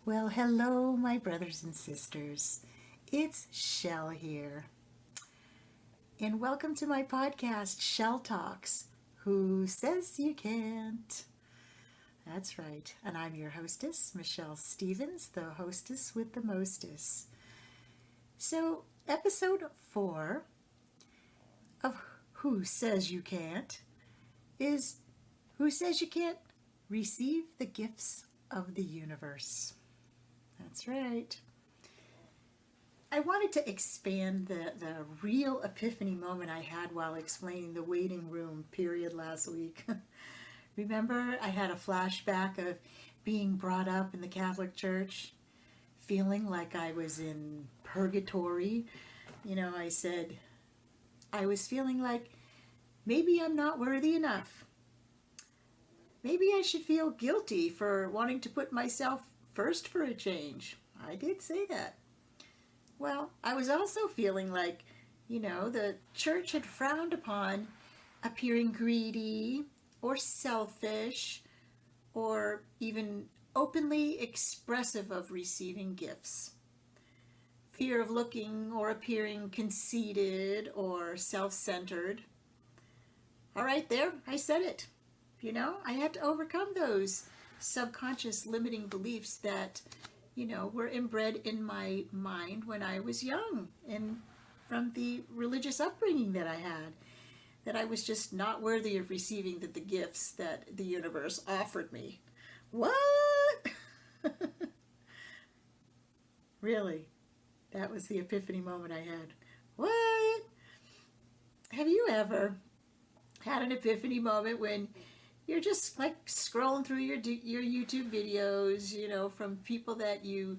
Well, hello, my brothers and sisters. It's Shell here. And welcome to my podcast, Shell Talks. Who says you can't? That's right. And I'm your hostess, Michelle Stevens, the hostess with the mostess. So, episode 4 of Who Says You Can't is Who Says You Can't Receive the Gifts of the Universe. That's right. I wanted to expand the real epiphany moment I had while explaining the waiting room period last week. Remember, I had a flashback of being brought up in the Catholic Church, feeling like I was in purgatory. I said, I was feeling like maybe I'm not worthy enough. Maybe I should feel guilty for wanting to put myself first for a change. I did say that. Well, I was also feeling like, the church had frowned upon appearing greedy or selfish or even openly expressive of receiving gifts. Fear of looking or appearing conceited or self-centered. All right, there, I said it. I had to overcome those subconscious limiting beliefs that, were inbred in my mind when I was young and from the religious upbringing that I had, that I was just not worthy of receiving the gifts that the universe offered me. What? Really? That was the epiphany moment I had. What? Have you ever had an epiphany moment when you're just like scrolling through your YouTube videos, from people that you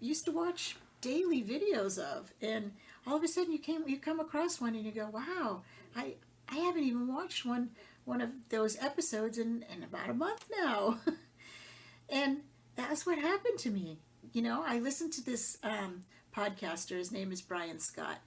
used to watch daily videos of, and all of a sudden you come across one and you go, wow, I haven't even watched one of those episodes in about a month now. And that's what happened to me. I listened to this podcaster. His name is Brian Scott,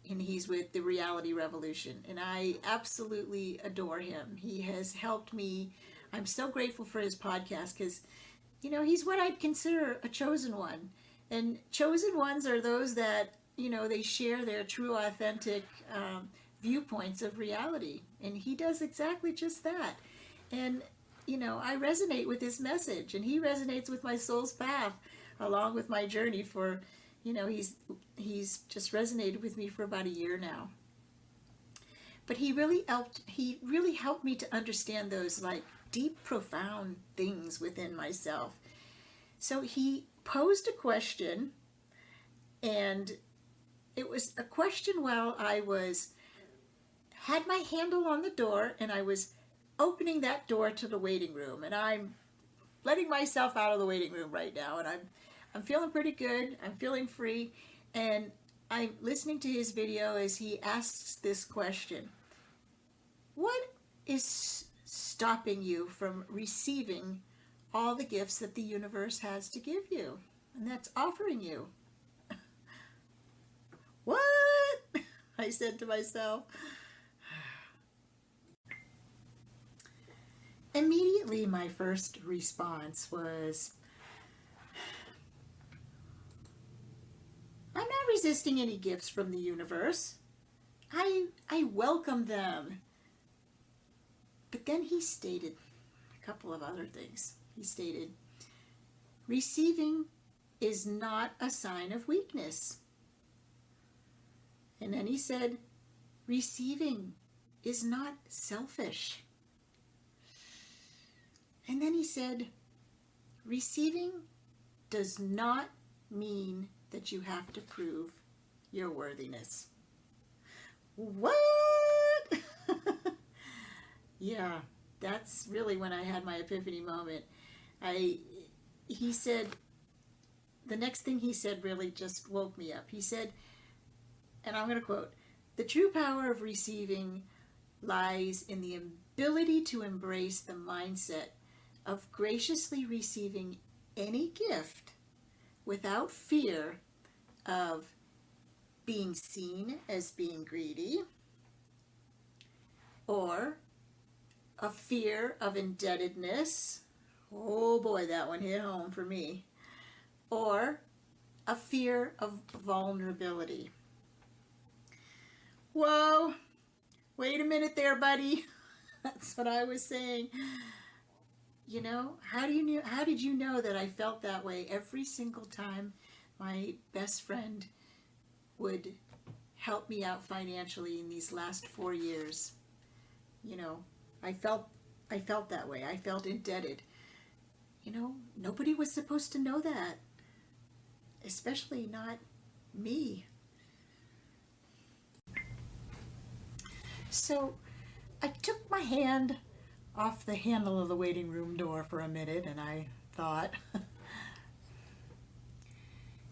and he's with the Reality Revolution, and I absolutely adore him. He has helped me. I'm so grateful for his podcast because, he's what I'd consider a chosen one. And chosen ones are those that, they share their true, authentic viewpoints of reality. And he does exactly just that. And, I resonate with his message, and he resonates with my soul's path along with my journey for, he's just resonated with me for about a year now. But he really helped me to understand those like deep, profound things within myself. So he posed a question, and it was a question while I had my handle on the door, and I was opening that door to the waiting room, and I'm letting myself out of the waiting room right now, and I'm feeling pretty good. I'm feeling free, and I'm listening to his video as he asks this question. What is stopping you from receiving all the gifts that the universe has to give you, and that's offering you? What? I said to myself. Immediately, my first response was, I'm not resisting any gifts from the universe. I welcome them. But then he stated a couple of other things. He stated, receiving is not a sign of weakness. And then he said, receiving is not selfish. And then he said, receiving does not mean that you have to prove your worthiness. What? Yeah, that's really when I had my epiphany moment. He said, the next thing he said really just woke me up. He said, and I'm going to quote, the true power of receiving lies in the ability to embrace the mindset of graciously receiving any gift without fear of being seen as being greedy, or a fear of indebtedness. Oh boy, that one hit home for me. or a fear of vulnerability. Whoa, wait a minute there, buddy. That's what I was saying. You know, how did you know that I felt that way every single time my best friend would help me out financially in these last 4 years? You know, I felt that way. I felt indebted. You know, nobody was supposed to know that, especially not me. So I took my hand off the handle of the waiting room door for a minute and I thought,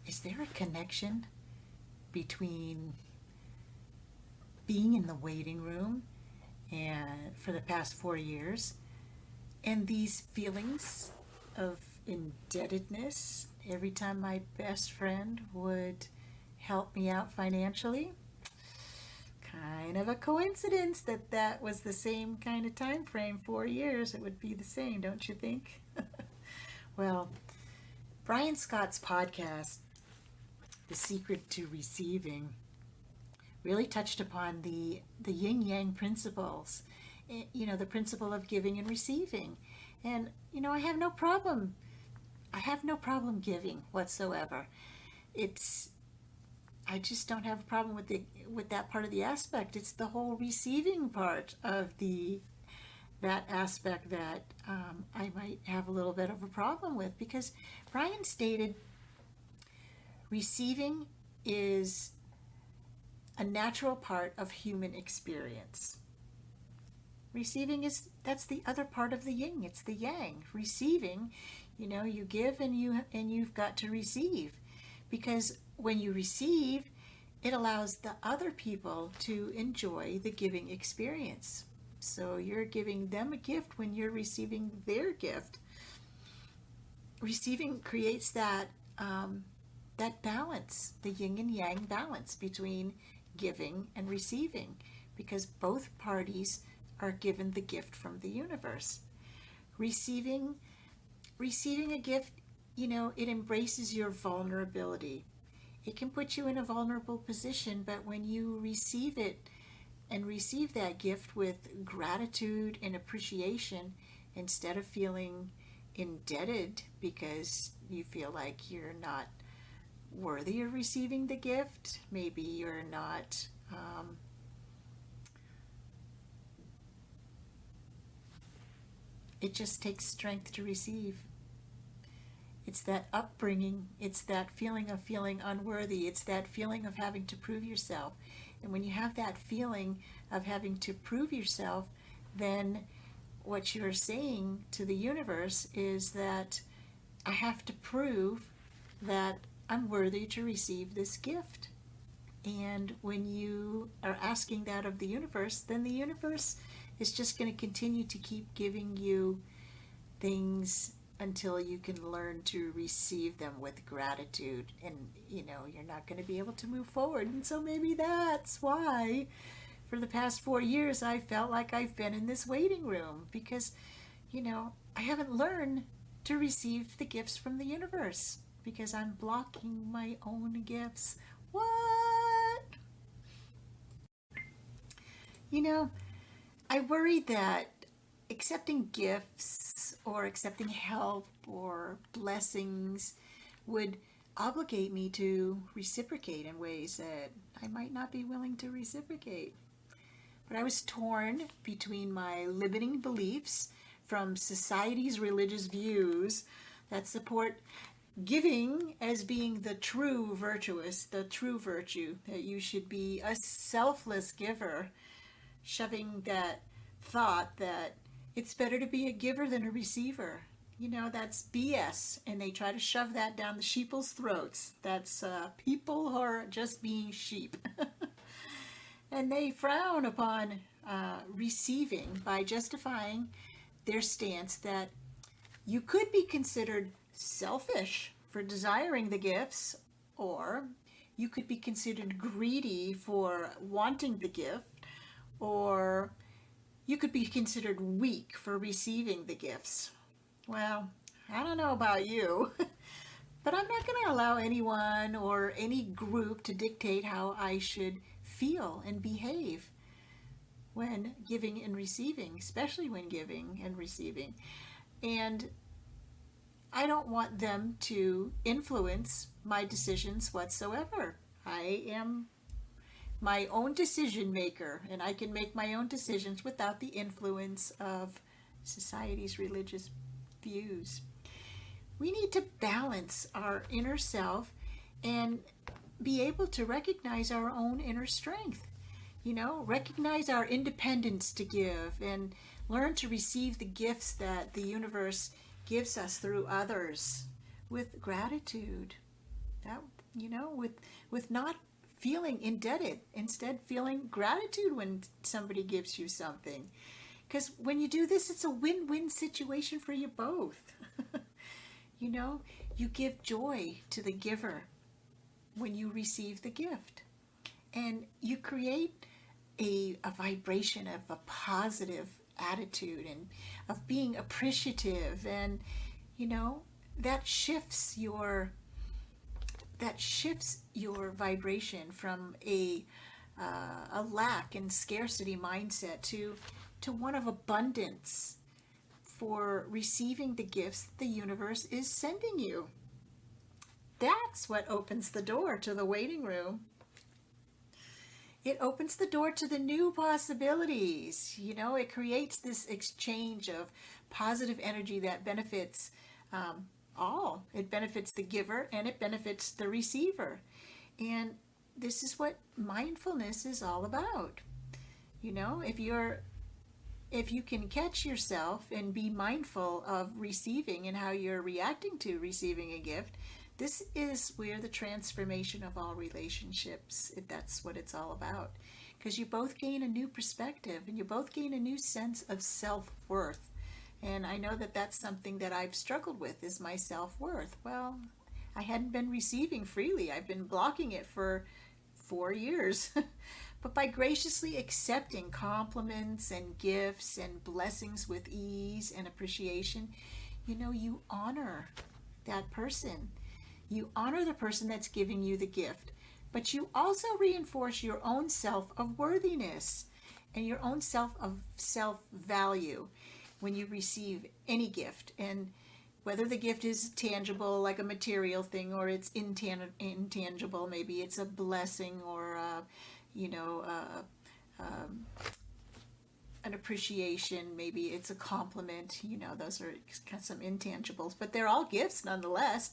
is there a connection between being in the waiting room and for the past 4 years and these feelings of indebtedness every time my best friend would help me out financially? Kind of a coincidence that that was the same kind of time frame, 4 years. It would be the same, don't you think? Well, Brian Scott's podcast, The Secret to Receiving, really touched upon the yin-yang principles, you know, the principle of giving and receiving. And, you know, I have no problem giving whatsoever. I just don't have a problem with that part of the aspect. It's the whole receiving part of that aspect that I might have a little bit of a problem with, because Brian stated receiving is a natural part of human experience. That's the other part of the yin. It's the yang. Receiving, you know, you give and you've got to receive, because when you receive, it allows the other people to enjoy the giving experience. So you're giving them a gift when you're receiving their gift. Receiving creates that balance, the yin and yang balance between giving and receiving, because both parties are given the gift from the universe. Receiving a gift, you know, it embraces your vulnerability. It can put you in a vulnerable position, but when you receive it and receive that gift with gratitude and appreciation, instead of feeling indebted because you feel like you're not worthy of receiving the gift, maybe you're not it just takes strength to receive. It's that upbringing, it's that feeling of feeling unworthy, it's that feeling of having to prove yourself. And when you have that feeling of having to prove yourself, then what you're saying to the universe is that I have to prove that I'm worthy to receive this gift. And when you are asking that of the universe, then the universe is just going to continue to keep giving you things until you can learn to receive them with gratitude. And, you know, you're not going to be able to move forward. And so maybe that's why for the past 4 years I felt like I've been in this waiting room, because, you know, I haven't learned to receive the gifts from the universe because I'm blocking my own gifts. What? You know, I worried that accepting gifts or accepting help or blessings would obligate me to reciprocate in ways that I might not be willing to reciprocate. But I was torn between my limiting beliefs from society's religious views that support giving as being the true virtue, that you should be a selfless giver, shoving that thought that it's better to be a giver than a receiver. You know, that's BS, and they try to shove that down the sheeple's throats. That's people who are just being sheep. And they frown upon receiving by justifying their stance that you could be considered selfish for desiring the gifts, or you could be considered greedy for wanting the gift, or you could be considered weak for receiving the gifts. Well, I don't know about you, But I'm not going to allow anyone or any group to dictate how I should feel and behave when giving and receiving, especially when giving and receiving. And I don't want them to influence my decisions whatsoever. I am my own decision maker, and I can make my own decisions without the influence of society's religious views. We need to balance our inner self and be able to recognize our own inner strength. Recognize our independence to give and learn to receive the gifts that the universe gives us through others with gratitude. That, with not feeling indebted, instead feeling gratitude when somebody gives you something. Because when you do this, it's a win-win situation for you both. You give joy to the giver when you receive the gift. And you create a vibration of a positive attitude and of being appreciative. And, that shifts your vibration from a lack and scarcity mindset to one of abundance for receiving the gifts the universe is sending you. That's what opens the door to the waiting room. It opens the door to the new possibilities. It creates this exchange of positive energy that benefits all. It benefits the giver and it benefits the receiver. And this is what mindfulness is all about. If you can catch yourself and be mindful of receiving and how you're reacting to receiving a gift, this is where the transformation of all relationships, that's what it's all about. Because you both gain a new perspective and you both gain a new sense of self-worth. And I know that that's something that I've struggled with, is my self-worth. Well, I hadn't been receiving freely. I've been blocking it for 4 years. But by graciously accepting compliments and gifts and blessings with ease and appreciation, you honor that person. You honor the person that's giving you the gift, but you also reinforce your own self of worthiness and your own self of self-value when you receive any gift. And whether the gift is tangible, like a material thing, or it's intangible, maybe it's a blessing or an appreciation, maybe it's a compliment, those are some intangibles, but they're all gifts nonetheless.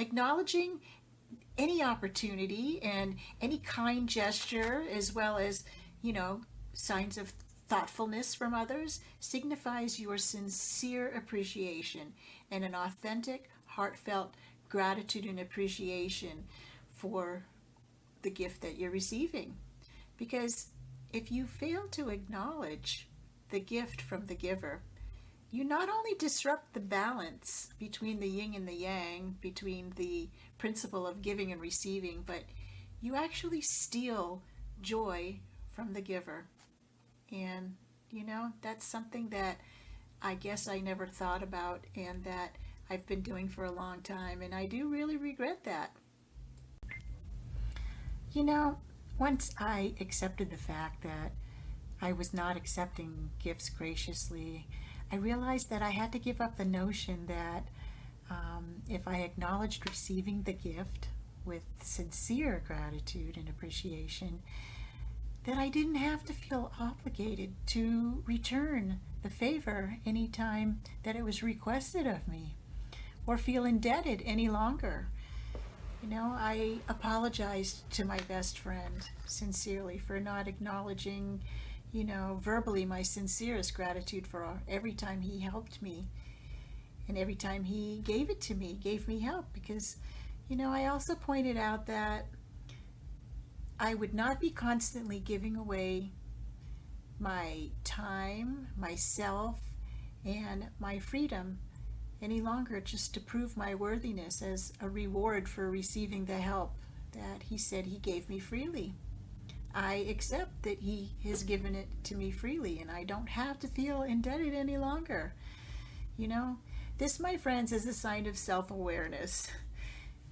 Acknowledging any opportunity and any kind gesture, as well as, signs of thoughtfulness from others, signifies your sincere appreciation and an authentic, heartfelt gratitude and appreciation for the gift that you're receiving. Because if you fail to acknowledge the gift from the giver, you not only disrupt the balance between the yin and the yang, between the principle of giving and receiving, but you actually steal joy from the giver. And, that's something that I guess I never thought about and that I've been doing for a long time, and I do really regret that. Once I accepted the fact that I was not accepting gifts graciously, I realized that I had to give up the notion that if I acknowledged receiving the gift with sincere gratitude and appreciation, that I didn't have to feel obligated to return the favor anytime that it was requested of me, or feel indebted any longer. I apologized to my best friend sincerely for not acknowledging, verbally my sincerest gratitude for every time he helped me and every time he gave it to me, gave me help. Because, I also pointed out that I would not be constantly giving away my time, myself, and my freedom any longer just to prove my worthiness as a reward for receiving the help that he said he gave me freely. I accept that he has given it to me freely, and I don't have to feel indebted any longer. This, my friends, is a sign of self-awareness.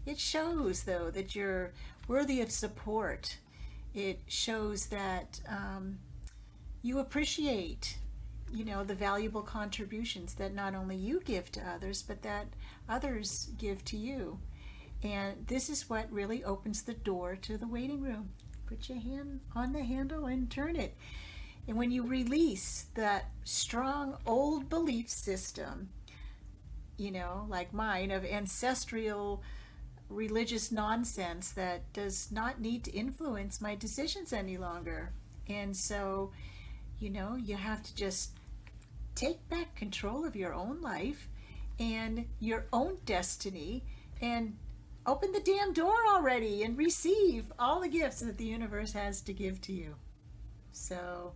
it shows, though, that you're worthy of support. It shows that you appreciate, the valuable contributions that not only you give to others, but that others give to you. And this is what really opens the door to the waiting room. Put your hand on the handle and turn it. And when you release that strong old belief system, like mine, of ancestral religious nonsense that does not need to influence my decisions any longer. And so, you have to just take back control of your own life and your own destiny and open the damn door already and receive all the gifts that the universe has to give to you. So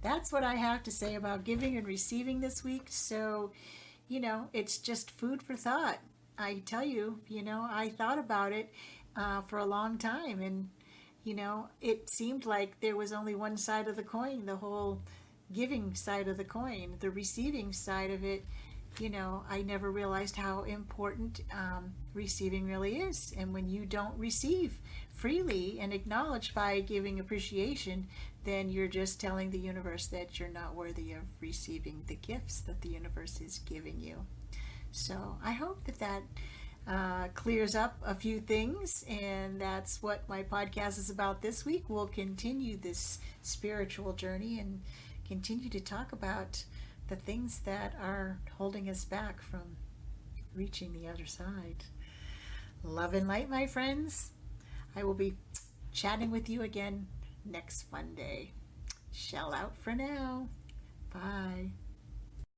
that's what I have to say about giving and receiving this week. So, it's just food for thought. I tell you, I thought about it for a long time, and, it seemed like there was only one side of the coin, the whole giving side of the coin. The receiving side of it, I never realized how important receiving really is. And when you don't receive freely and acknowledge by giving appreciation, then you're just telling the universe that you're not worthy of receiving the gifts that the universe is giving you. So I hope that clears up a few things, and that's what my podcast is about this week. We'll continue this spiritual journey and continue to talk about the things that are holding us back from reaching the other side. Love and light, my friends. I will be chatting with you again next Monday. Shell out for now. Bye.